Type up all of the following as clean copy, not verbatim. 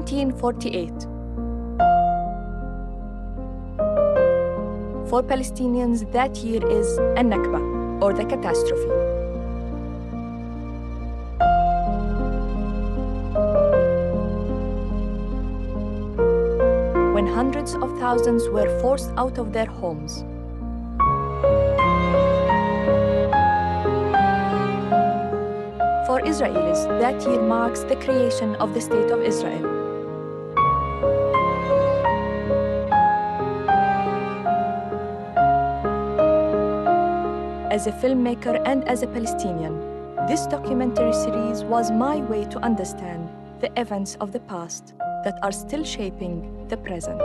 1948. For Palestinians, that year is a Nakba, or the catastrophe. When hundreds of thousands were forced out of their homes. For Israelis, that year marks the creation of the State of Israel. As a filmmaker and as a Palestinian, this documentary series was my way to understand the events of the past that are still shaping the present.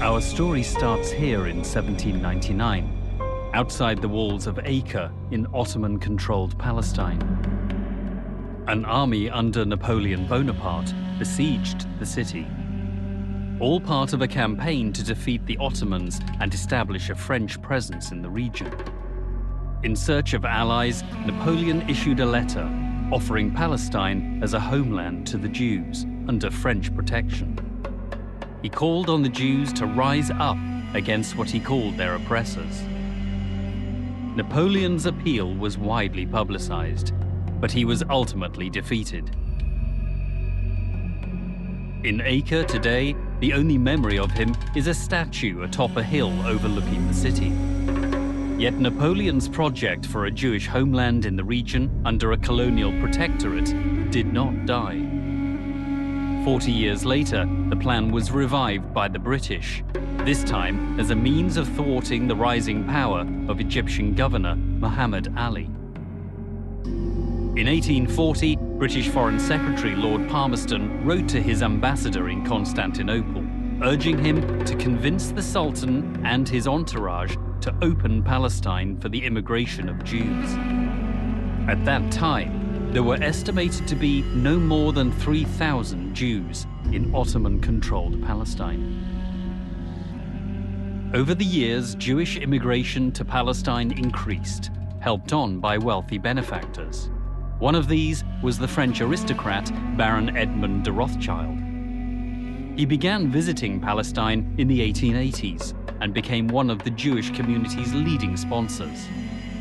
Our story starts here in 1799, outside the walls of Acre in Ottoman-controlled Palestine. An army under Napoleon Bonaparte besieged the city, all part of a campaign to defeat the Ottomans and establish a French presence in the region. In search of allies, Napoleon issued a letter offering Palestine as a homeland to the Jews under French protection. He called on the Jews to rise up against what he called their oppressors. Napoleon's appeal was widely publicized, but he was ultimately defeated. In Acre today, the only memory of him is a statue atop a hill overlooking the city. Yet Napoleon's project for a Jewish homeland in the region under a colonial protectorate did not die. 40 years later, the plan was revived by the British, this time as a means of thwarting the rising power of Egyptian governor Muhammad Ali. In 1840, British Foreign Secretary Lord Palmerston wrote to his ambassador in Constantinople, urging him to convince the Sultan and his entourage to open Palestine for the immigration of Jews. At that time, there were estimated to be no more than 3,000 Jews in Ottoman-controlled Palestine. Over the years, Jewish immigration to Palestine increased, helped on by wealthy benefactors. One of these was the French aristocrat Baron Edmond de Rothschild. He began visiting Palestine in the 1880s and became one of the Jewish community's leading sponsors.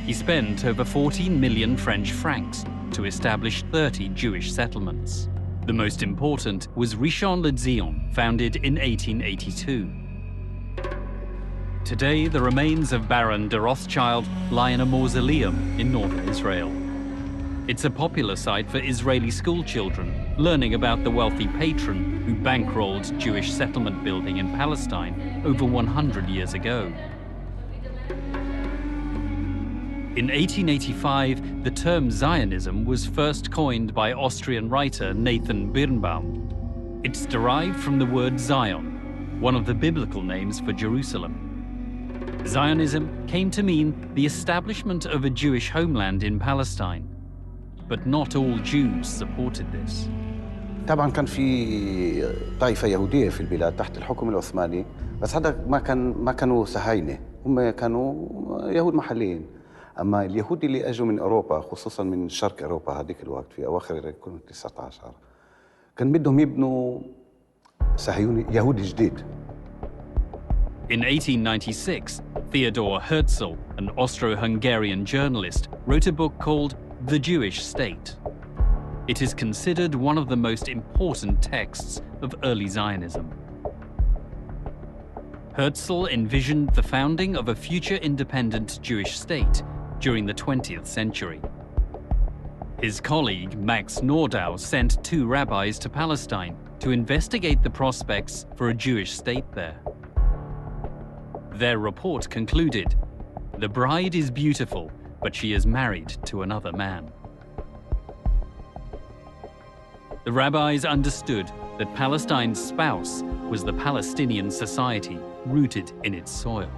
He spent over 14 million French francs to establish 30 Jewish settlements. The most important was Rishon-LeZion, founded in 1882. Today, the remains of Baron de Rothschild lie in a mausoleum in northern Israel. It's a popular site for Israeli schoolchildren learning about the wealthy patron who bankrolled Jewish settlement building in Palestine over 100 years ago. In 1885, the term Zionism was first coined by Austrian writer Nathan Birnbaum. It's derived from the word Zion, one of the biblical names for Jerusalem. Zionism came to mean the establishment of a Jewish homeland in Palestine, but not all Jews supported this. طبعا كان في طائفة يهودية في البلاد تحت الحكم العثماني، بس هذا ما كانوا صهاينة، هم كانوا يهود محليين. أما اليهود اللي أجوا من أوروبا، خصوصاً من شرق أوروبا هذيك الوقت في أواخر القرن ال19، كان بدهم يبنوا صهيوني يهودي جديد. In 1896, Theodor Herzl, an Austro-Hungarian journalist, wrote a book called The Jewish State. It is considered one of the most important texts of early Zionism. Herzl envisioned the founding of a future independent Jewish state during the 20th century. His colleague Max Nordau sent 2 rabbis to Palestine to investigate the prospects for a Jewish state there. Their report concluded, "The bride is beautiful, but she is married to another man." The rabbis understood that Palestine's spouse was the Palestinian society rooted in its soil.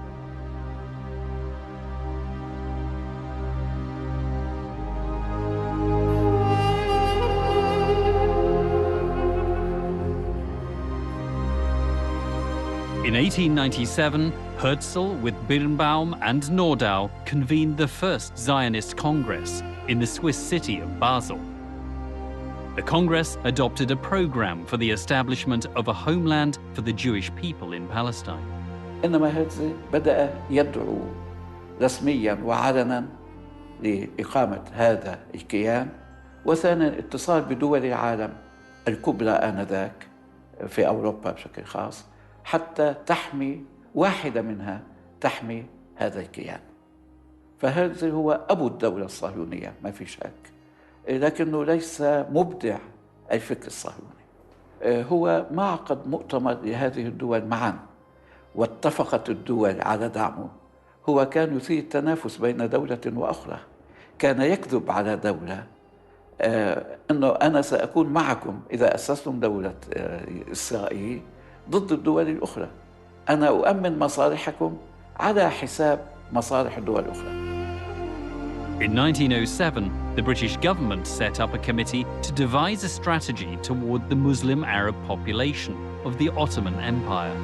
In 1897, Herzl, with Birnbaum and Nordau, convened the first Zionist Congress in the Swiss city of Basel. The Congress adopted a program for the establishment of a homeland for the Jewish people in Palestine. إنما هرتزل بدأ يدعو رسمياً وعلناً لإقامة هذا الكيان، وثانياً اتصال بدول العالم الكبرى آنذاك في أوروبا بشكل خاص حتى تحمي واحدة منها تحمي هذا الكيان. فهرتزل هو أبو الدولة الصهيونية ما في شك، لكنه ليس مبدع الفكر الصهيوني. هو ما عقد مؤتمر لهذه الدول معاً واتفقت الدول على دعمه. هو كان يثير التنافس بين دولة وأخرى، كان يكذب على دولة أنه أنا سأكون معكم إذا أسستم دولة إسرائيل ضد الدول الأخرى، أنا أؤمن مصالحكم على حساب مصالح الدول الأخرى. In 1907, the British government set up a committee to devise a strategy toward the Muslim Arab population of the Ottoman Empire.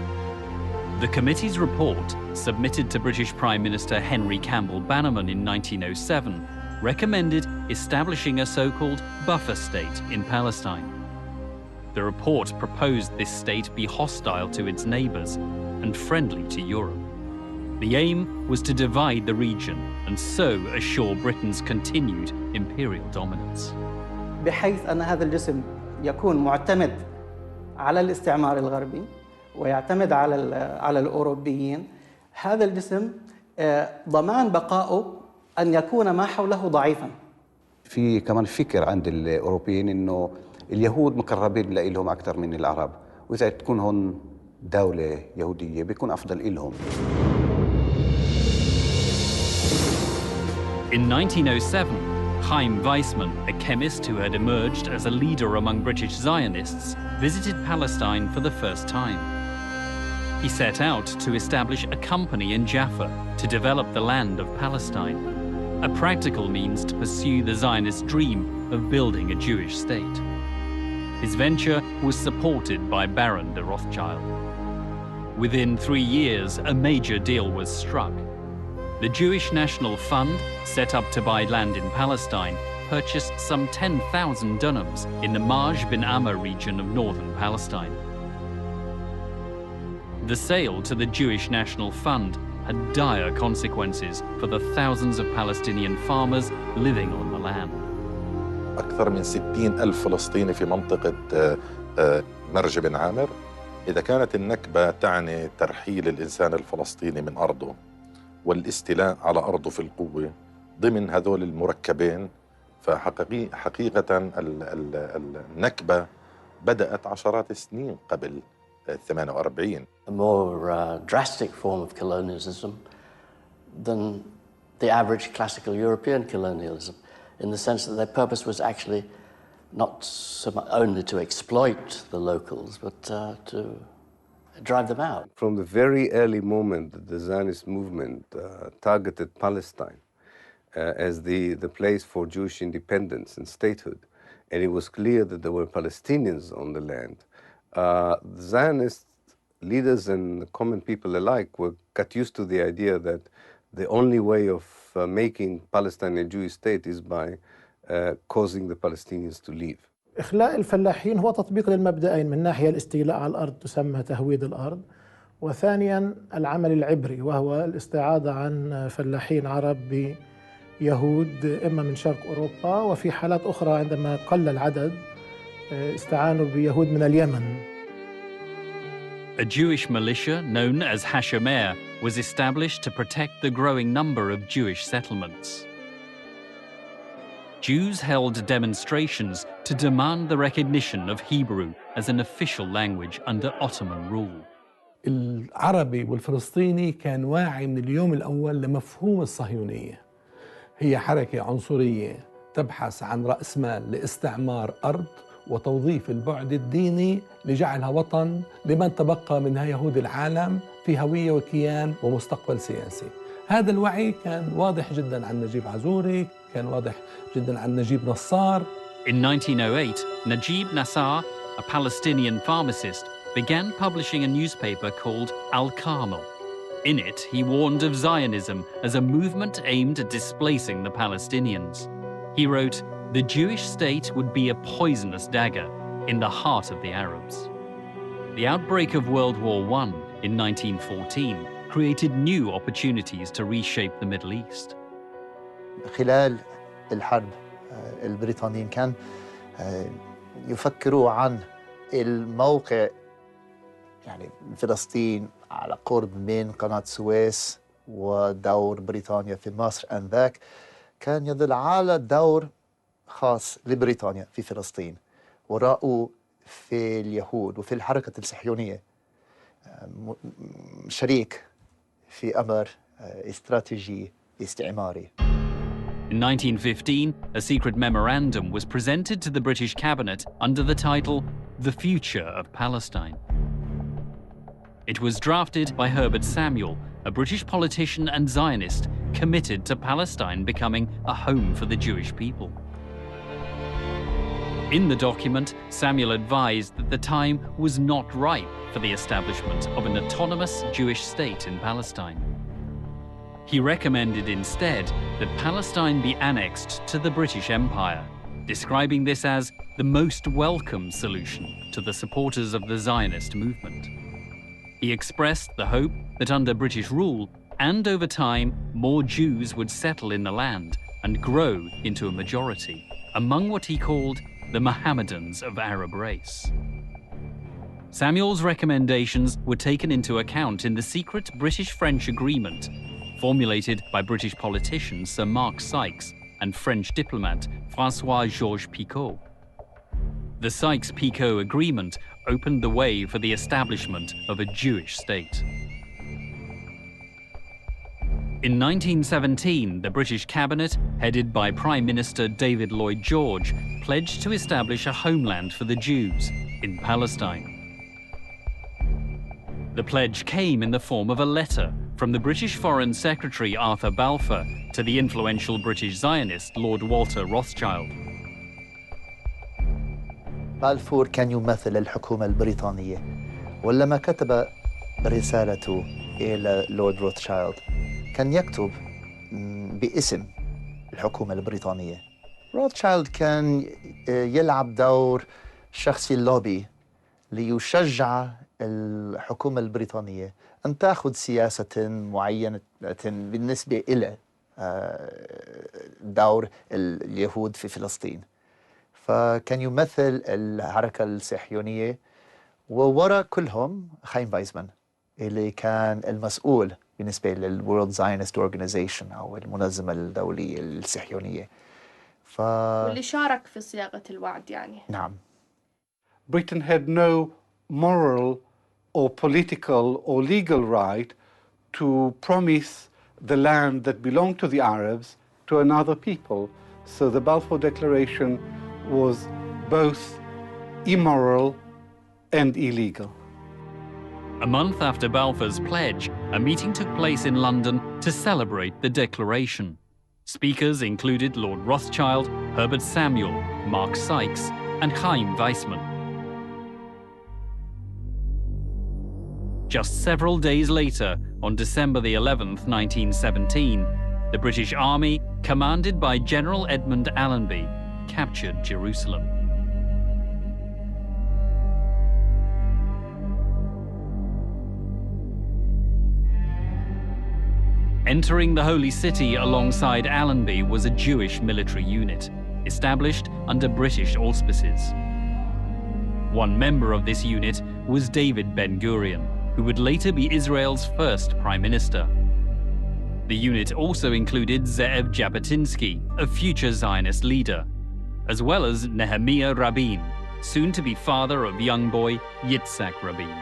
The committee's report, submitted to British Prime Minister Henry Campbell Bannerman in 1907, recommended establishing a so-called buffer state in Palestine. The report proposed this state be hostile to its neighbors and friendly to Europe. The aim was to divide the region and so assure Britain's continued imperial dominance. بحيث أن هذا الجسم يكون معتمد على الاستعمار الغربي ويعتمد على الأوروبيين. هذا الجسم ضمان بقائه أن يكون ما حوله ضعيفاً. في كمان فكر عند الأوروبيين إنه اليهود مقربين لهم أكثر من العرب، وإذا تكون هون دولة يهودية بيكون أفضل لهم. In 1907, Chaim Weizmann, a chemist who had emerged as a leader among British Zionists, visited Palestine for the first time. He set out to establish a company in Jaffa to develop the land of Palestine, a practical means to pursue the Zionist dream of building a Jewish state. His venture was supported by Baron de Rothschild. Within 3 years, a major deal was struck. The Jewish National Fund, set up to buy land in Palestine, purchased some 10,000 dunams in the Maj bin Amma region of northern Palestine. The sale to the Jewish National Fund had dire consequences for the thousands of Palestinian farmers living on the land. أكثر من 60,000 فلسطيني في منطقة مرج بن عامر. إذا كانت النكبة تعني ترحيل الإنسان الفلسطيني من أرضه والاستيلاء على أرضه في القوة ضمن هذول المركبين، فحقيقة النكبة بدأت عشرات السنين قبل 48. A more drastic form of colonialism than the average classical European colonialism, in the sense that their purpose was actually not only to exploit the locals, but to drive them out. From the very early moment that the Zionist movement targeted Palestine as the place for Jewish independence and statehood, and it was clear that there were Palestinians on the land, the Zionist leaders and common people alike got used to the idea that the only way of making Palestine a Jewish state is by causing the Palestinians to leave. إخلاء الفلاحين هو تطبيق للمبدأين، من ناحية الاستيلاء على الأرض تسمى تهويد الأرض، وثانيا العمل العبري، وهو الاستعاضة عن فلاحين عرب بيهود إما من شرق أوروبا، وفي حالات أخرى عندما قل العدد استعانوا بيهود من اليمن. A Jewish militia known as Hashomer was established to protect the growing number of Jewish settlements. Jews held demonstrations to demand the recognition of Hebrew as an official language under Ottoman rule. العربي والفلسطيني كان واعي من اليوم الأول لمفهوم الصهيونية. هي حركة عنصرية تبحث عن رأس مال لاستعمار أرض وتوظيف البعد الديني لجعلها وطن لمن تبقى منها يهود العالم في هوية وكيان ومستقبل سياسي. هذا الوعي كان واضح جدا عن نجيب عزوري، كان واضح جدا عن نجيب نصار. In 1908, Najib Nassar, a Palestinian pharmacist, began publishing a newspaper called Al-Carmel. In it, he warned of Zionism as a movement aimed at displacing the Palestinians. He wrote, "The Jewish state would be a poisonous dagger in the heart of the Arabs." The outbreak of World War I in 1914 created new opportunities to reshape the Middle East. خلال الحرب البريطانيين كان يفكروا عن الموقع، يعني فلسطين على قرب من قناة السويس ودور بريطانيا في مصر آنذاك، كان يدل على دور خاص لبريطانيا في فلسطين، ورأوا في اليهود وفي الحركة الصهيونية شريك في أمر استراتيجي استعماري. In 1915, a secret memorandum was presented to the British cabinet under the title The Future of Palestine. It was drafted by Herbert Samuel, a British politician and Zionist committed to Palestine becoming a home for the Jewish people. In the document, Samuel advised that the time was not ripe for the establishment of an autonomous Jewish state in Palestine. He recommended instead that Palestine be annexed to the British Empire, describing this as the most welcome solution to the supporters of the Zionist movement. He expressed the hope that under British rule and over time, more Jews would settle in the land and grow into a majority among what he called the Mohammedans of Arab race. Samuel's recommendations were taken into account in the secret British-French agreement formulated by British politician Sir Mark Sykes and French diplomat François-Georges Picot. The Sykes-Picot agreement opened the way for the establishment of a Jewish state. In 1917, the British cabinet, headed by Prime Minister David Lloyd George, pledged to establish a homeland for the Jews in Palestine. The pledge came in the form of a letter from the British Foreign Secretary Arthur Balfour to the influential British Zionist Lord Walter Rothschild. بالفور كان يمثل الحكومة البريطانية، ولما كتب رسالته إلى لورد روثشايلد كان يكتب باسم الحكومة البريطانية. روثشايلد كان يلعب دور شخصي اللوبي ليشجع الحكومة البريطانية أن تأخذ سياسة معينة بالنسبة إلى دور اليهود في فلسطين. فكان يمثل الحركة الصهيونية، ووراء كلهم خايم فايزمان اللي كان المسؤول بالنسبة للورلد زاينست أورجانيزيشن أو المنظمة الدولية الصهيونية. واللي شارك في صياغة الوعد يعني. نعم. Britain had no moral or political or legal right to promise the land that belonged to the Arabs to another people. So the Balfour Declaration was both immoral and illegal. A month after Balfour's pledge, a meeting took place in London to celebrate the declaration. Speakers included Lord Rothschild, Herbert Samuel, Mark Sykes, and Chaim Weizmann. Just several days later, on December the 11th, 1917, the British Army, commanded by General Edmund Allenby, captured Jerusalem. Entering the Holy City alongside Allenby was a Jewish military unit, established under British auspices. One member of this unit was David Ben-Gurion, who would later be Israel's first prime minister. The unit also included Ze'ev Jabotinsky, a future Zionist leader, as well as Nehemiah Rabin, soon to be father of young boy Yitzhak Rabin.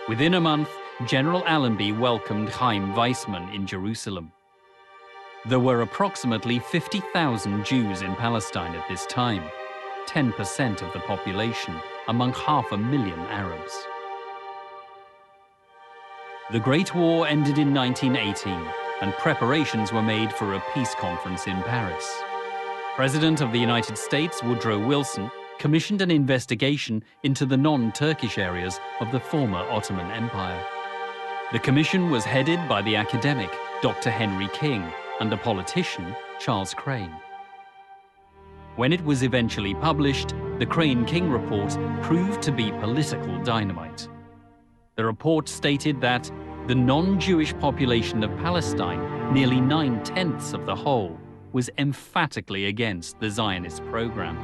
Within a month, General Allenby welcomed Chaim Weizmann in Jerusalem. There were approximately 50,000 Jews in Palestine at this time, 10% of the population among 500,000 Arabs. The Great War ended in 1918, and preparations were made for a peace conference in Paris. President of the United States, Woodrow Wilson, commissioned an investigation into the non-Turkish areas of the former Ottoman Empire. The commission was headed by the academic Dr. Henry King and a politician, Charles Crane. When it was eventually published, the Crane-King report proved to be political dynamite. The report stated that the non-Jewish population of Palestine, nearly 9/10 of the whole, was emphatically against the Zionist program.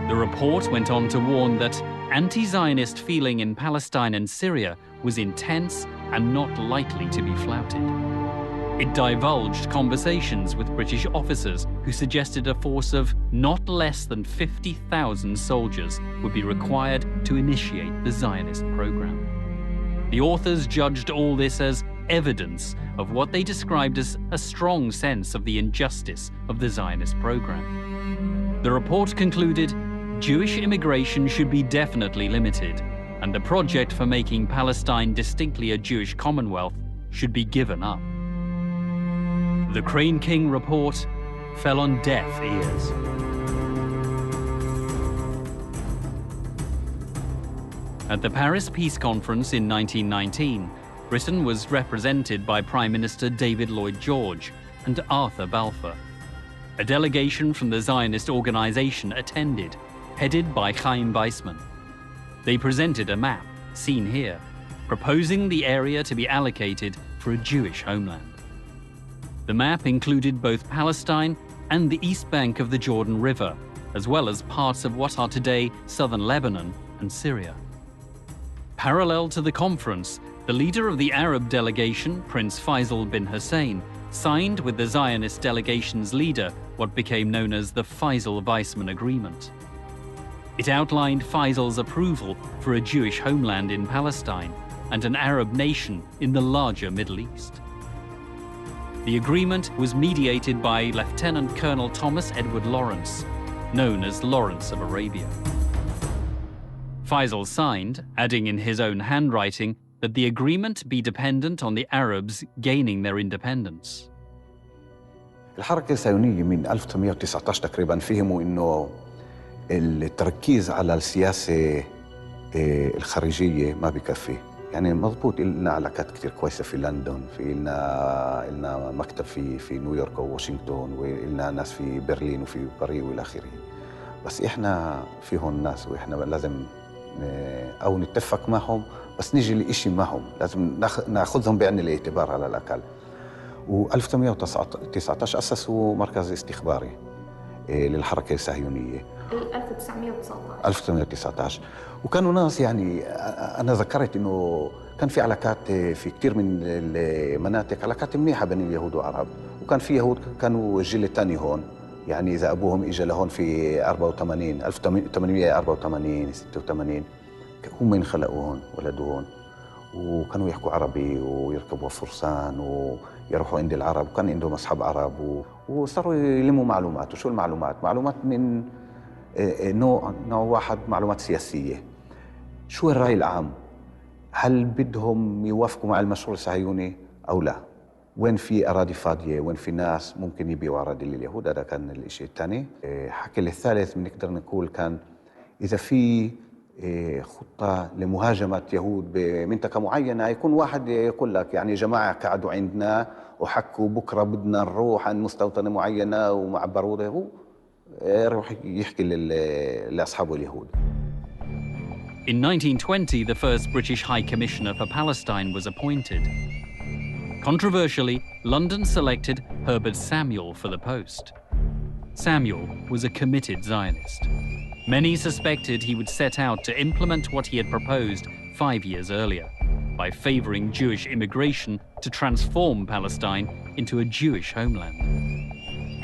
The report went on to warn that anti-Zionist feeling in Palestine and Syria was intense and not likely to be flouted. It divulged conversations with British officers who suggested a force of not less than 50,000 soldiers would be required to initiate the Zionist program. The authors judged all this as evidence of what they described as a strong sense of the injustice of the Zionist program. The report concluded Jewish immigration should be definitely limited, and the project for making Palestine distinctly a Jewish commonwealth should be given up. The Crane-King report fell on deaf ears. At the Paris Peace Conference in 1919, Britain was represented by Prime Minister David Lloyd George and Arthur Balfour. A delegation from the Zionist organization attended, headed by Chaim Weizmann. They presented a map, seen here, proposing the area to be allocated for a Jewish homeland. The map included both Palestine and the east bank of the Jordan River, as well as parts of what are today southern Lebanon and Syria. Parallel to the conference, the leader of the Arab delegation, Prince Faisal bin Hussein, signed with the Zionist delegation's leader what became known as the Faisal-Weizmann Agreement. It outlined Faisal's approval for a Jewish homeland in Palestine and an Arab nation in the larger Middle East. The agreement was mediated by Lieutenant Colonel Thomas Edward Lawrence, known as Lawrence of Arabia. Faisal signed, adding in his own handwriting that the agreement be dependent on the Arabs gaining their independence. الحركة الصهيونية من 1919 تقريبا فهموا إنه التركيز على السياسة الخارجية ما بكفي. يعني مضبوط لنا علاقات كتير كويسة في لندن، في لنا مكتب في نيويورك وواشنطن، ولنا ناس في برلين وفي باريس والى آخره. بس إحنا في هون ناس وإحنا لازم أو نتفق معهم بس نيجي لإشي معهم، لازم ناخذهم بعين الاعتبار على الأقل. و1919 أسسوا مركز استخباري للحركة الصهيونية. 1919 وكانوا ناس يعني أنا ذكرت إنه كان في علاقات في كثير من المناطق، علاقات منيحة بين اليهود والعرب، وكان في يهود كانوا الجيل الثاني هون، يعني إذا أبوهم إجا لهون في 84 1884 86 هم انخلقوا هون ولدوا هون، وكانوا يحكوا عربي ويركبوا فرسان ويروحوا عند العرب، وكان عندهم أصحاب عرب وصاروا يلموا معلومات. وشو المعلومات؟ معلومات من نوع واحد، معلومات سياسية. شو الرأي العام؟ هل بدهم يوافقوا مع المشروع الصهيوني أو لا؟ وين في أراضي فاضية؟ وين في ناس ممكن يبيعوا أراضي لليهود؟ هذا كان الشيء الثاني. حكي الثالث بنقدر نقول كان إذا في خطة لمهاجمة يهود بمنطقة معينة، يكون واحد يقول لك يعني جماعة قعدوا عندنا وحكوا بكرة بدنا نروح عن مستوطنة معينة ومع بارودة، هو يروح يحكي لأصحابه اليهود. In 1920, the first British High Commissioner for Palestine was appointed. Controversially, London selected Herbert Samuel for the post. Samuel was a committed Zionist. Many suspected he would set out to implement what he had proposed 5 years earlier, by favoring Jewish immigration to transform Palestine into a Jewish homeland.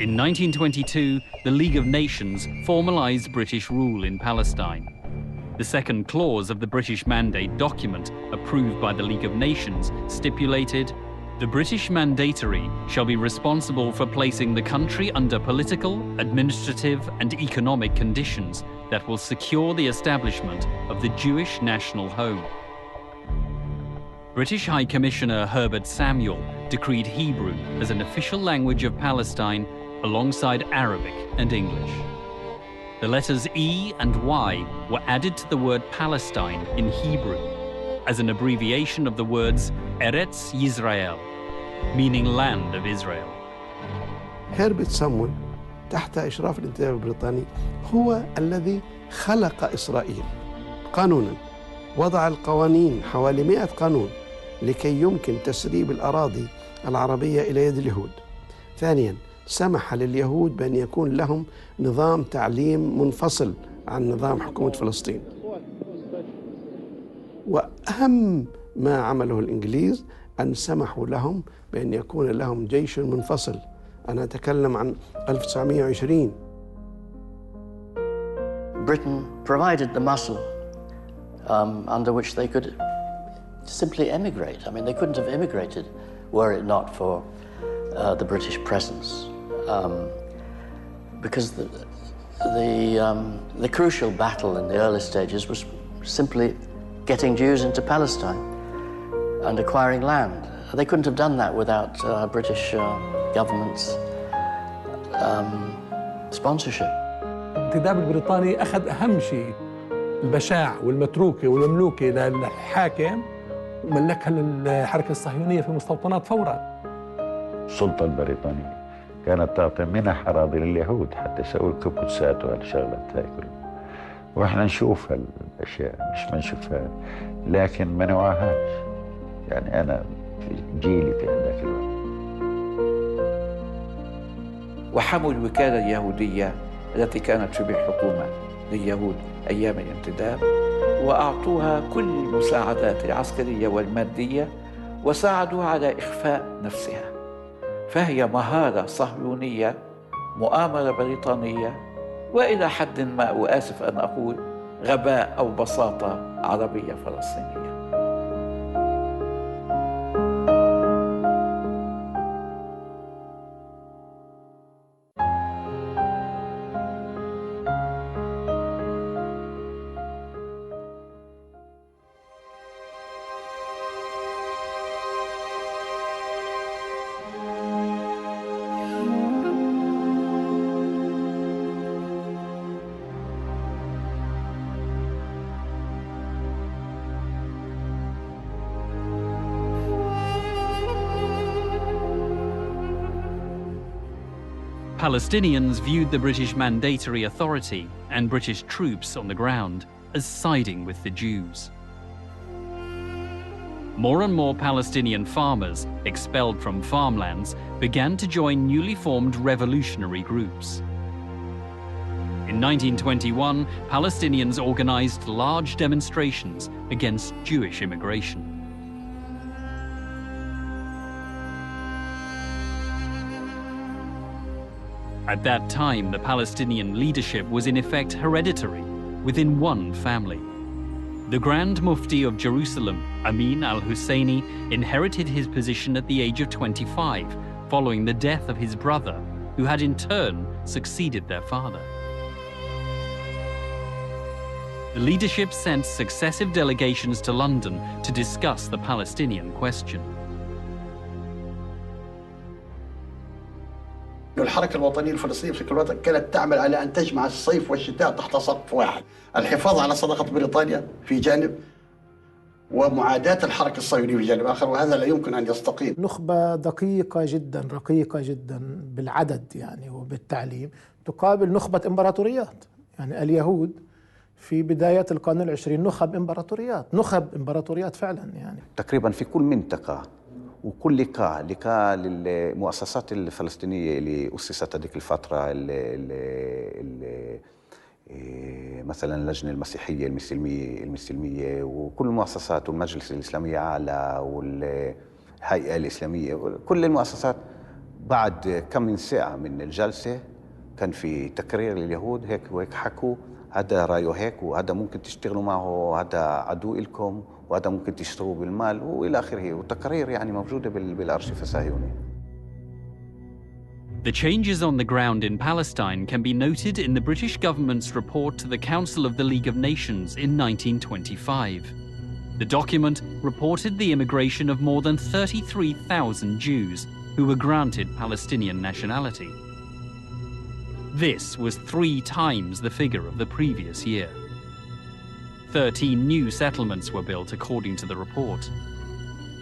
In 1922, the League of Nations formalized British rule in Palestine. The second clause of the British Mandate document, approved by the League of Nations, stipulated, "The British Mandatory shall be responsible for placing the country under political, administrative, and economic conditions that will secure the establishment of the Jewish national home." British High Commissioner Herbert Samuel decreed Hebrew as an official language of Palestine alongside Arabic and English. The letters E and Y were added to the word Palestine in Hebrew as an abbreviation of the words Eretz Yisrael, meaning land of Israel. هربرت سامويل تحت إشراف الانتداب البريطاني هو الذي خلق إسرائيل قانونا، وضع القوانين حوالي 100 قانون لكي يمكن تسريب الأراضي العربية إلى يد اليهود. ثانيا، سمح لليهود بأن يكون لهم نظام تعليم منفصل عن نظام حكومة فلسطين. وأهم ما عمله الإنجليز أن سمحوا لهم بأن يكون لهم جيش منفصل. أنا أتكلم عن 1920. Britain provided the muscle under which they could simply emigrate. I mean, they couldn't have immigrated were it not for the British presence. Because the crucial battle in the early stages was simply getting Jews into Palestine and acquiring land. They couldn't have done that without British government's sponsorship. الانتداب البريطاني أخذ أهم شيء البشاع والمتروكة والمملوكة للحاكم وملكها للحركة الصهيونية في المستوطنات فوراً. السلطة البريطانية كانت تعطي منح أراضي لليهود حتى يسووا الكبوتسات وهالشغلات هاي كلها، وإحنا نشوف هالأشياء مش ما نشوفها، لكن ما نوعاهاش. يعني أنا في جيلي في هذاك الوقت. وحموا الوكالة اليهودية التي كانت شبه حكومة لليهود أيام الانتداب، وأعطوها كل المساعدات العسكرية والمادية، وساعدوا على إخفاء نفسها. فهي مهارة صهيونية، مؤامرة بريطانية، وإلى حد ما وآسف أن أقول غباء أو بساطة عربية فلسطينية. Palestinians viewed the British Mandatory Authority and British troops on the ground as siding with the Jews. More and more Palestinian farmers, expelled from farmlands, began to join newly formed revolutionary groups. In 1921, Palestinians organized large demonstrations against Jewish immigration. At that time, the Palestinian leadership was in effect hereditary, within one family. The Grand Mufti of Jerusalem, Amin al-Husseini, inherited his position at the age of 25, following the death of his brother, who had in turn succeeded their father. The leadership sent successive delegations to London to discuss the Palestinian question. الحركة الوطنية الفلسطينية في كل وقت كانت تعمل على أن تجمع الصيف والشتاء تحت سقف واحد، الحفاظ على صداقة بريطانيا في جانب ومعاداة الحركة الصهيونية في جانب آخر، وهذا لا يمكن أن يستقيم. نخبة دقيقة جدا، رقيقة جدا بالعدد يعني وبالتعليم، تقابل نخبة إمبراطوريات. يعني اليهود في بداية القرن 20 نخب إمبراطوريات فعلا يعني. تقريبا في كل منطقة وكل لقاء للمؤسسات الفلسطينية اللي أسست هذيك الفترة مثلا اللجنة المسيحية المسلمية وكل المؤسسات والمجلس الإسلامي أعلى والهيئة الإسلامية، كل المؤسسات بعد كم من ساعة من الجلسة كان في تقرير لليهود هيك وهيك حكوا هذا رأيه هيك وهذا ممكن تشتغلوا معه، هذا عدو إلكم وهذا ممكن تشتروه بالمال وإلى آخره، والتقارير يعني موجودة بالأرشيف الصهيوني. The changes on the ground in Palestine can be noted in the British government's report to the Council of the League of Nations in 1925. The document reported the immigration of more than 33,000 Jews who were granted Palestinian nationality. This was 3 times the figure of the previous year. 13 new settlements were built according to the report.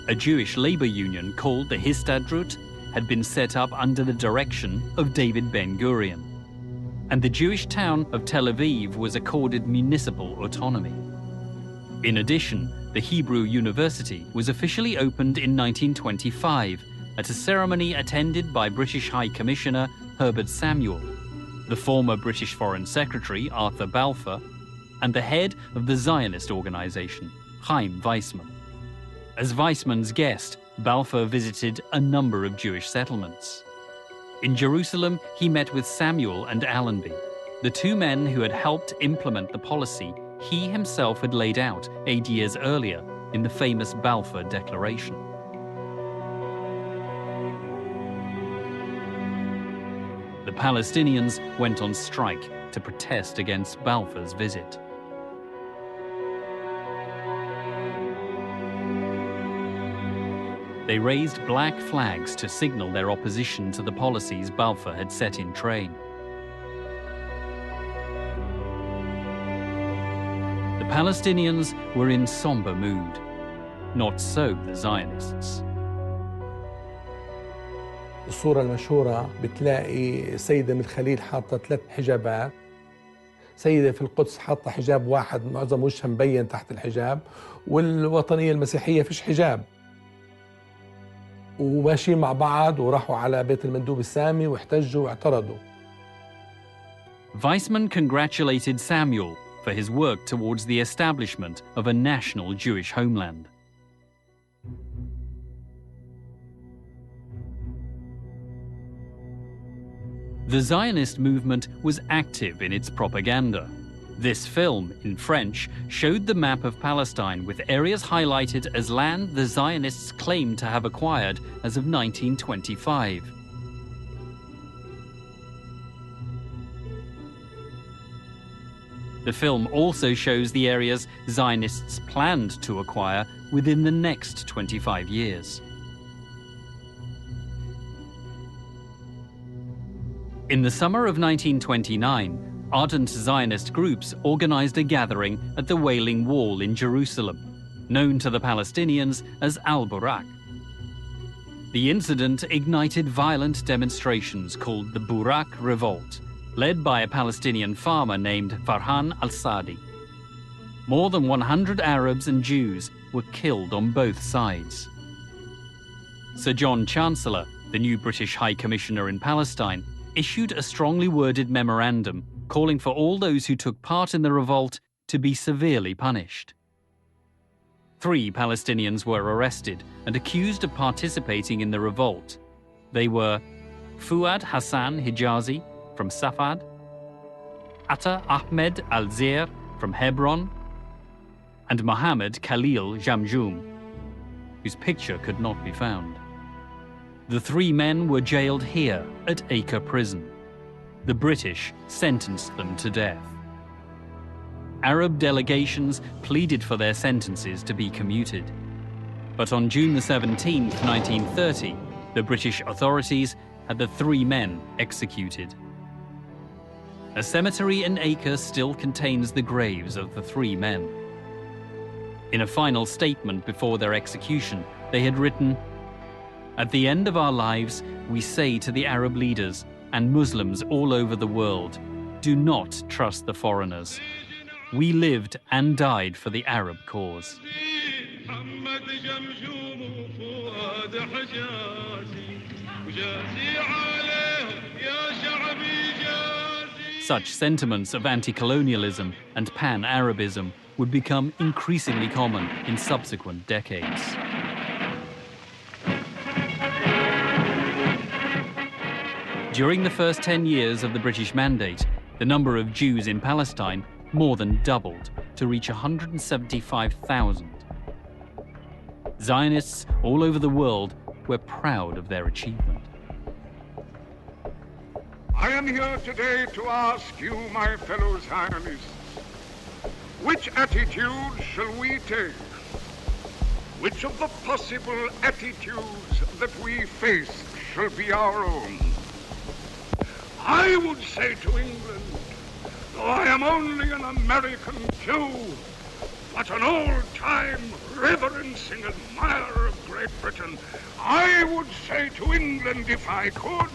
A Jewish labor union called the Histadrut had been set up under the direction of David Ben-Gurion, and the Jewish town of Tel Aviv was accorded municipal autonomy. In addition, the Hebrew University was officially opened in 1925 at a ceremony attended by British High Commissioner Herbert Samuel, the former British Foreign Secretary Arthur Balfour, and the head of the Zionist organization, Chaim Weizmann. As Weizmann's guest, Balfour visited a number of Jewish settlements. In Jerusalem, he met with Samuel and Allenby, the 2 men who had helped implement the policy he himself had laid out 8 years earlier in the famous Balfour Declaration. The Palestinians went on strike to protest against Balfour's visit. They raised black flags to signal their opposition to the policies Balfour had set in train. The Palestinians were in somber mood. Not so the Zionists. الصورة المشهورة بتلاقي سيدة من الخليل حاطة 3 حجابات، سيدة في القدس حاطة حجاب واحد معظم وجهها مبين تحت الحجاب، والوطنية المسيحية فيش حجاب، وماشيين مع بعض وراحوا على بيت المندوب السامي واحتجوا واعترضوا. Weizmann congratulated Samuel for his work towards the establishment of a national Jewish homeland. The Zionist movement was active in its propaganda. This film, in French, showed the map of Palestine with areas highlighted as land the Zionists claimed to have acquired as of 1925. The film also shows the areas Zionists planned to acquire within the next 25 years. In the summer of 1929, ardent Zionist groups organized a gathering at the Wailing Wall in Jerusalem, known to the Palestinians as Al-Burak. The incident ignited violent demonstrations called the Burak Revolt, led by a Palestinian farmer named Farhan al-Sadi. More than 100 Arabs and Jews were killed on both sides. Sir John Chancellor, the new British High Commissioner in Palestine, issued a strongly worded memorandum calling for all those who took part in the revolt to be severely punished. 3 Palestinians were arrested and accused of participating in the revolt. They were Fuad Hassan Hijazi from Safad, Atta Ahmed Al-Zair from Hebron, and Mohammed Khalil Jamjoum, whose picture could not be found. The 3 men were jailed here at Acre Prison. The British sentenced them to death. Arab delegations pleaded for their sentences to be commuted. But on June 17, 1930, the British authorities had the 3 men executed. A cemetery in Acre still contains the graves of the 3 men. In a final statement before their execution, they had written, "At the end of our lives, we say to the Arab leaders and Muslims all over the world, do not trust the foreigners. We lived and died for the Arab cause." Such sentiments of anti-colonialism and pan-Arabism would become increasingly common in subsequent decades. During the first 10 years of the British Mandate, the number of Jews in Palestine more than doubled to reach 175,000. Zionists all over the world were proud of their achievement. I am here today to ask you, my fellow Zionists, which attitude shall we take? Which of the possible attitudes that we face shall be our own? I would say to England, though I am only an American Jew, but an old-time reverencing admirer of Great Britain, I would say to England, if I could,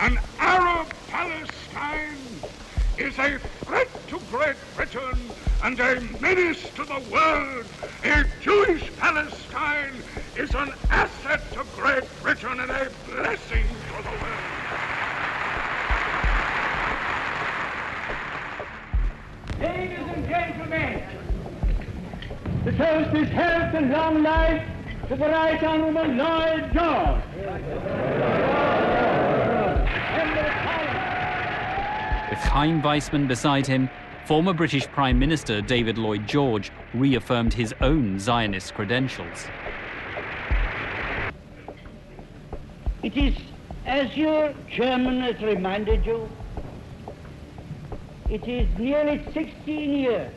an Arab Palestine is a threat to Great Britain and a menace to the world. A Jewish Palestine is an asset to Great Britain and a blessing to the world. Ladies and gentlemen, the toast is health and long life to the Right Honourable Lloyd George. With Chaim Weizmann beside him, former British Prime Minister David Lloyd George reaffirmed his own Zionist credentials. It is, as your chairman has reminded you, it is nearly 16 years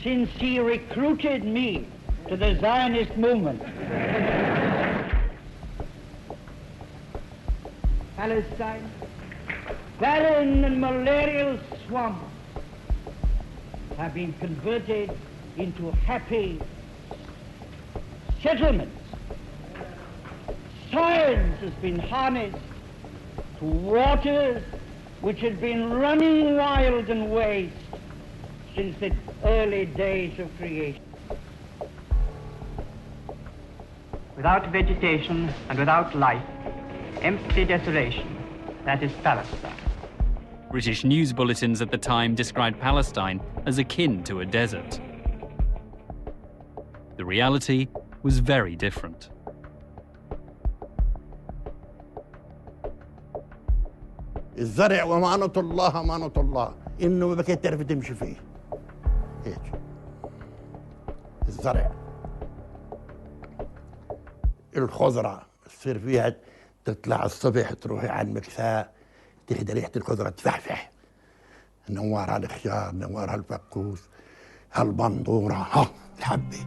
since he recruited me to the Zionist movement. Palestine, barren and malarial swamps, have been converted into happy settlements. Science has been harnessed to waters which had been running wild and waste since the early days of creation. Without vegetation and without life, empty desolation, that is Palestine. British news bulletins at the time described Palestine as akin to a desert. The reality was very different. الزرع ومعنة الله معنة الله إنه ما بكيت تعرف تمشي فيه هيك الزرع الخضرة تصير فيها تطلع الصبح تروحي على المكساء تهدى ريحة الخضرة تفحفح نوار هالخيار نوار هالفقوس هالبندورة ها الحبة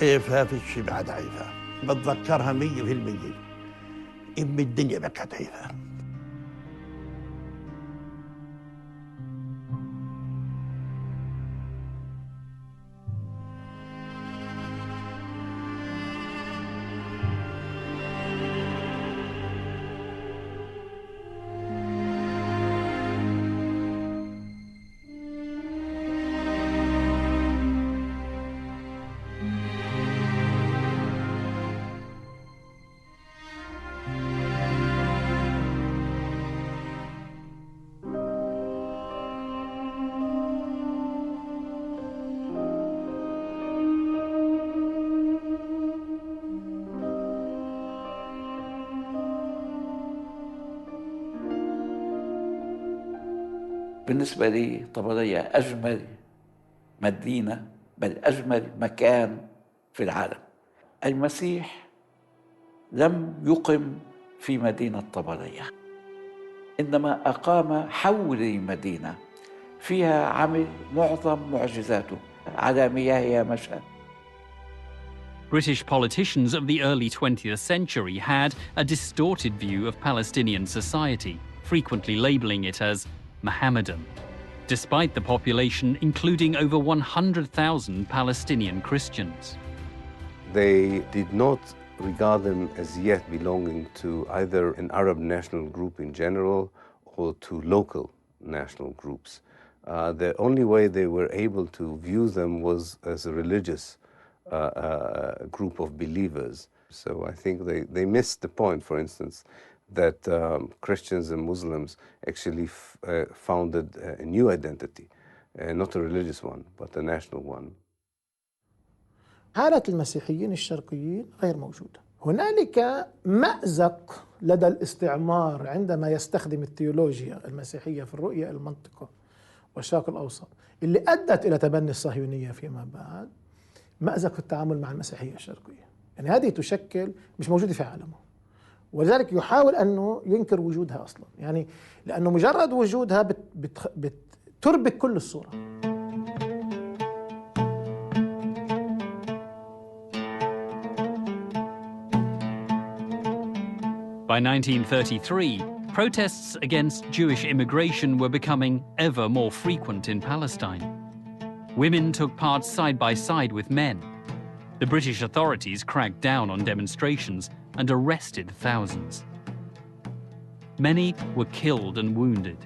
عيفها في الشي بعد عيفها بتذكرها 100%. إم الدنيا بكت عيفها. بالنسبة لي طبرية أجمل مدينة بل أجمل مكان في العالم. المسيح لم يقم في مدينة طبرية، إنما أقام حول مدينة فيها عمل معظم معجزاته على مياهها مشى. British politicians of the early 20th century had a distorted view of Palestinian society, frequently labeling it as Mohammedan, despite the population including over 100,000 Palestinian Christians. They did not regard them as yet belonging to either an Arab national group in general or to local national groups. The only way they were able to view them was as a religious group of believers. So I think they missed the point, for instance, that Christians and Muslims actually founded a new identity, not a religious one, but a national one. حالة المسيحيين الشرقيين غير موجودة. هنالك مأزق لدى الاستعمار عندما يستخدم التيولوجيا المسيحية في الرؤية المنطقة والشرق الأوسط اللي أدت إلى تبني الصهيونية فيما بعد، مأزق في التعامل مع المسيحية الشرقية. يعني هذه تشكل مش موجودة في عالمه، ولذلك يحاول أنه ينكر وجودها أصلا، يعني لأنه مجرد وجودها بتربك كل الصورة. By 1933, protests against Jewish immigration were becoming ever more frequent in Palestine. Women took part side by side with men. The British authorities cracked down on demonstrations and arrested thousands. Many were killed and wounded.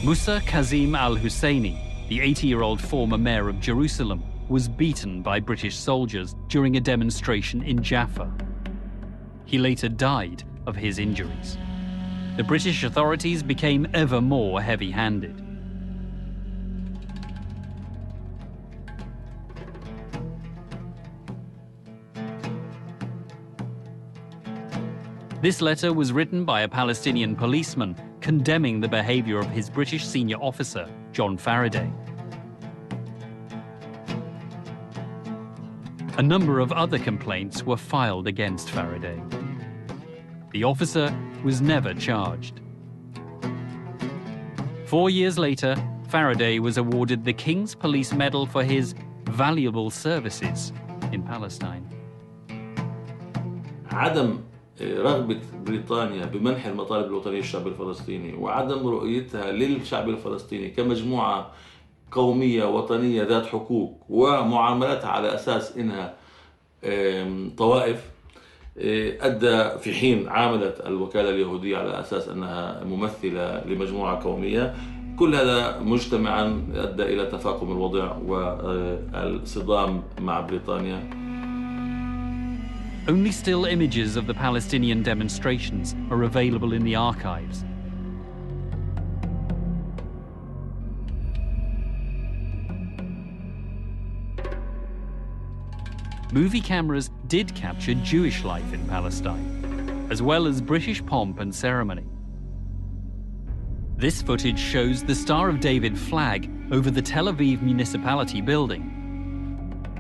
Musa Kazim al-Husseini, the 80-year-old former mayor of Jerusalem, was beaten by British soldiers during a demonstration in Jaffa. He later died of his injuries. The British authorities became ever more heavy-handed. This letter was written by a Palestinian policeman condemning the behavior of his British senior officer, John Faraday. A number of other complaints were filed against Faraday. The officer was never charged. 4 years later, Faraday was awarded the King's Police Medal for his valuable services in Palestine. عدم رغبة بريطانيا بمنح المطالب الوطنية للشعب الفلسطيني وعدم رؤيتها للشعب الفلسطيني كمجموعة قومية وطنية ذات حقوق ومعاملتها على أساس إنها طوائف أدى في حين عاملت الوكالة اليهودية على أساس أنها ممثلة لمجموعة قومية. كل هذا مجتمعا أدى إلى تفاقم الوضع والصدام مع بريطانيا. Only still images of the Palestinian demonstrations are available in the archives. Movie cameras did capture Jewish life in Palestine, as well as British pomp and ceremony. This footage shows the Star of David flag over the Tel Aviv municipality building.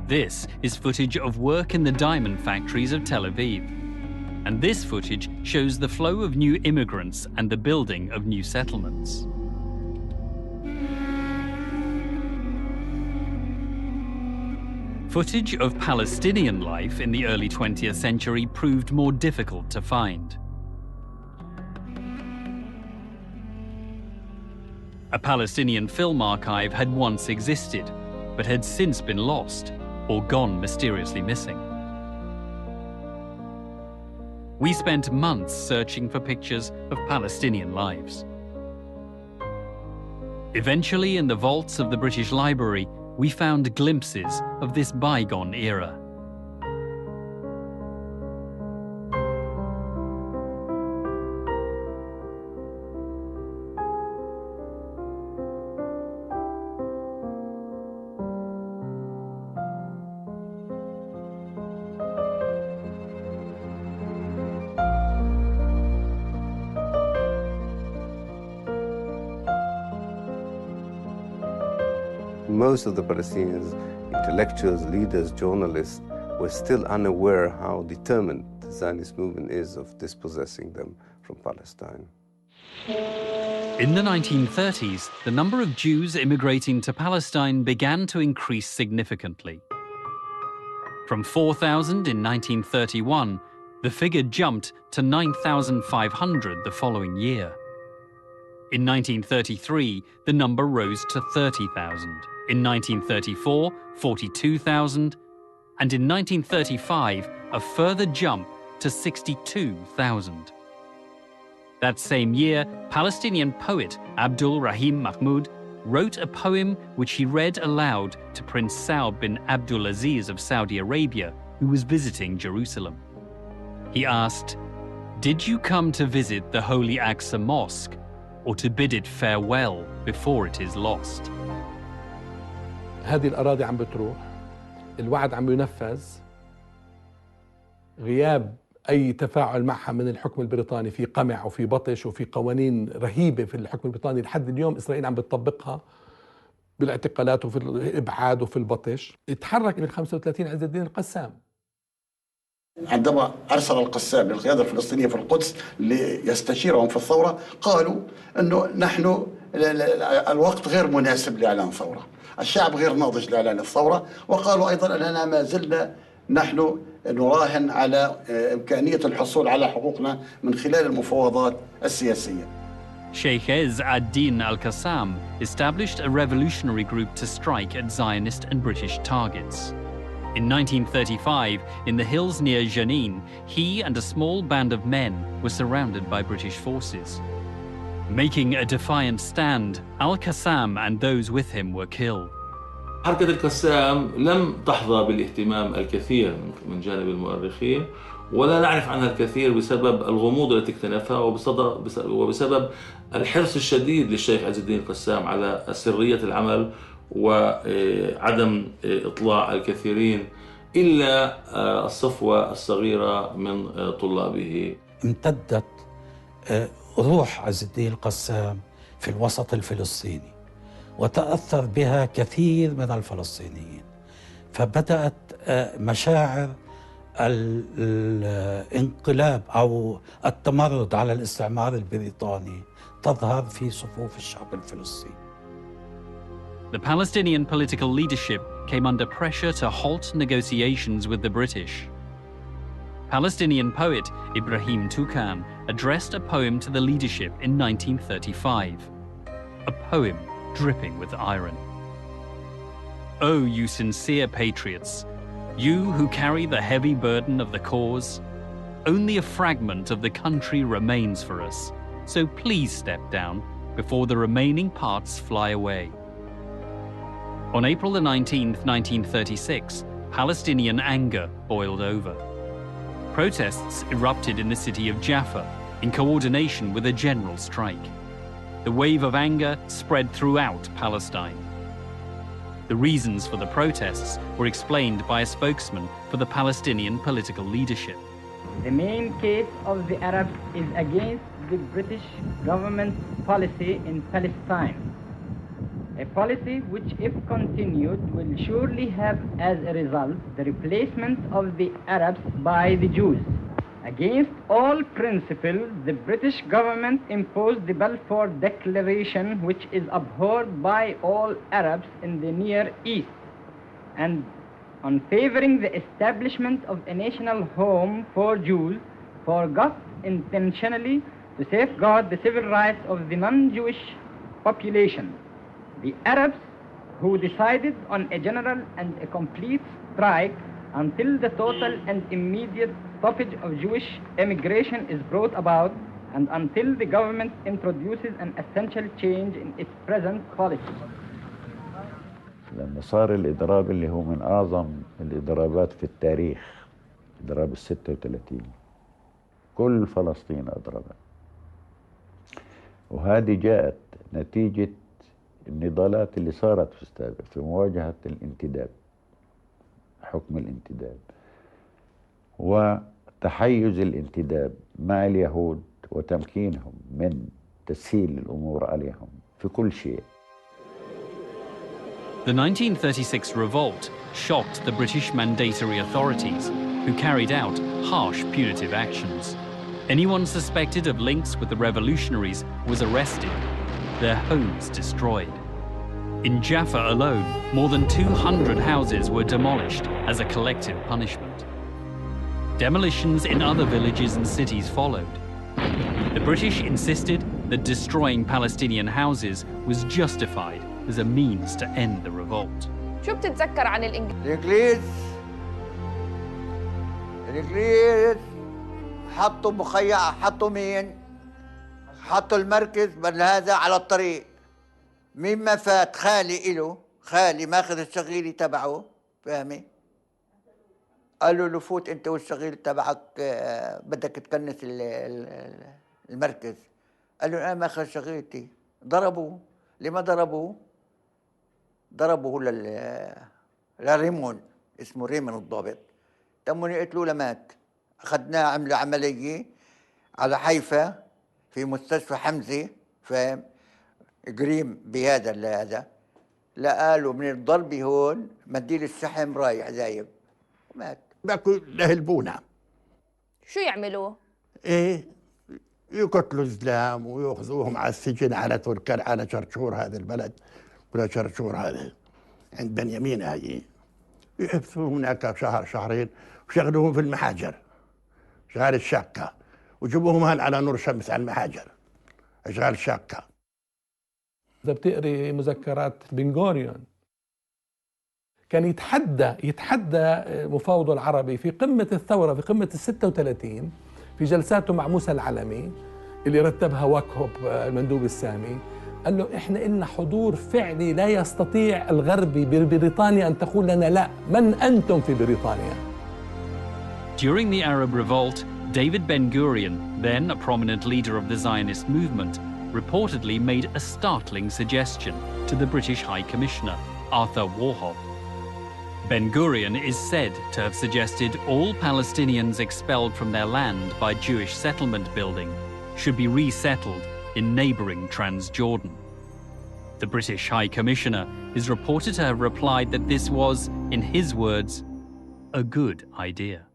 This is footage of work in the diamond factories of Tel Aviv. And this footage shows the flow of new immigrants and the building of new settlements. Footage of Palestinian life in the early 20th century proved more difficult to find. A Palestinian film archive had once existed, but had since been lost or gone mysteriously missing. We spent months searching for pictures of Palestinian lives. Eventually, in the vaults of the British Library, we found glimpses of this bygone era. Most of the Palestinians, intellectuals, leaders, journalists, were still unaware how determined the Zionist movement is of dispossessing them from Palestine. In the 1930s, the number of Jews immigrating to Palestine began to increase significantly. From 4,000 in 1931, the figure jumped to 9,500 the following year. In 1933, the number rose to 30,000. In 1934, 42,000. And in 1935, a further jump to 62,000. That same year, Palestinian poet Abdul Rahim Mahmoud wrote a poem which he read aloud to Prince Saud bin Abdulaziz of Saudi Arabia, who was visiting Jerusalem. He asked, "Did you come to visit the Holy Aqsa Mosque, or to bid it farewell before it is lost?" هذه الأراضي عم بتروح، الوعد عم ينفذ، غياب أي تفاعل معها من الحكم البريطاني في قمع وفي بطش وفي قوانين رهيبة في الحكم البريطاني لحد اليوم إسرائيل عم بتطبقها بالاعتقالات وفي الإبعاد وفي البطش. اتحرك من 35 عز الدين القسام. عندما أرسل القسام للقيادة الفلسطينية في القدس ليستشيرهم في الثورة، قالوا أنه نحن الوقت غير مناسب لإعلان ثورة، الشعب غير ناضج لإعلان الثورة، وقالوا أيضا أننا ما زلنا نحن نراهن على إمكانية الحصول على حقوقنا من خلال المفاوضات السياسية. Sheikh Ez ad-Din al-Qassam established a revolutionary group to strike at Zionist and British targets. In 1935, in the hills near Jenin, he and a small band of men were surrounded by British forces. Making a defiant stand, al-Qassam and those with him were killed. حركة القسام لم تحظى بالاهتمام الكثير من جانب المؤرخين، ولا نعرف عنها الكثير بسبب الغموض التي اكتنفها وبسبب الحرص الشديد للشيخ عز الدين القسام على سرية العمل وعدم إطلاع الكثيرين إلا الصفوة الصغيرة من طلابه. امتدت روح عز الدين القسام في الوسط الفلسطيني وتأثر بها كثير من الفلسطينيين، فبدأت مشاعر الانقلاب أو التمرد على الاستعمار البريطاني تظهر في صفوف الشعب الفلسطيني. The Palestinian political leadership came under pressure to halt negotiations with the British. Palestinian poet Ibrahim Toukan addressed a poem to the leadership in 1935, a poem dripping with irony. "Oh, you sincere patriots, you who carry the heavy burden of the cause, only a fragment of the country remains for us, so please step down before the remaining parts fly away." On April 19, 1936, Palestinian anger boiled over. Protests erupted in the city of Jaffa in coordination with a general strike. The wave of anger spread throughout Palestine. The reasons for the protests were explained by a spokesman for the Palestinian political leadership. The main case of the Arabs is against the British government's policy in Palestine. A policy which, if continued, will surely have as a result the replacement of the Arabs by the Jews. Against all principles, the British government imposed the Balfour Declaration, which is abhorred by all Arabs in the Near East, and on favoring the establishment of a national home for Jews, forgot intentionally to safeguard the civil rights of the non-Jewish population. The Arabs, who decided on a general and a complete strike until the total and immediate stoppage of Jewish emigration is brought about, and until the government introduces an essential change in its present policy. لما صار الإضراب اللي هو من أعظم الإضرابات في التاريخ، إضراب 36، كل فلسطين أضربت، وهذه جاءت نتيجة النضالات اللي صارت في السابق في مواجهة الانتداب، حكم الانتداب وتحيز الانتداب مع اليهود وتمكينهم من تسهيل الأمور عليهم في كل شيء. The 1936 revolt shocked the British mandatory authorities, who carried out harsh punitive actions. Anyone suspected of links with the revolutionaries was arrested, their homes destroyed. In Jaffa alone, more than 200 houses were demolished as a collective punishment. Demolitions in other villages and cities followed. The British insisted that destroying Palestinian houses was justified as a means to end the revolt. شو بتتذكر عن الإنجليز حطوا مخيع، حطوا مين؟ حطوا المركز بل هذا على الطريق. مين ما فات خالي إله، خالي ماخذ الشغيلي تبعه، فاهمي؟ قالوا له فوت انت والشغيل تبعك، بدك تكنس المركز. قال له انا ماخذ شغيلتي. ضربوه. لما ضربوه؟ ضربوه لريمون، اسمه ريمون الضابط. تموا يقتلوه لمات. اخذناه عملوا عمليه على حيفا في مستشفى حمزه، فاهم؟ قريم بهذا لا قالوا من الضرب هون منديل الشحم رايح زايب، مات. باكو لهلبونا. شو يعملوا؟ ايه، يقتلوا الزلام ويأخذوهم على السجن على تركان، على شرشور هذا البلد، ولا شرشور هذا عند بنيامين هاي، يحبسوهم هناك شهر شهرين وشغلوهم في المحاجر، شغال الشاكة، وجيبوهم هان على نور شمس على المحاجر، اشغال الشاكة. إذا بتقري مذكرات بن غوريون كان يتحدى مفاوضه العربي في قمة الثورة، في قمة ال36، في جلساته مع موسى العلمي اللي رتبها وكهوب المندوب السامي. قال له احنا إلنا حضور فعلي، لا يستطيع الغربي ببريطانيا أن تقول لنا لا، من أنتم في بريطانيا. During the Arab Revolt, David Ben-Gurion, then a prominent leader of the Zionist movement, reportedly made a startling suggestion to the British High Commissioner, Arthur Warhope. Ben-Gurion is said to have suggested all Palestinians expelled from their land by Jewish settlement building should be resettled in neighbouring Transjordan. The British High Commissioner is reported to have replied that this was, in his words, a good idea.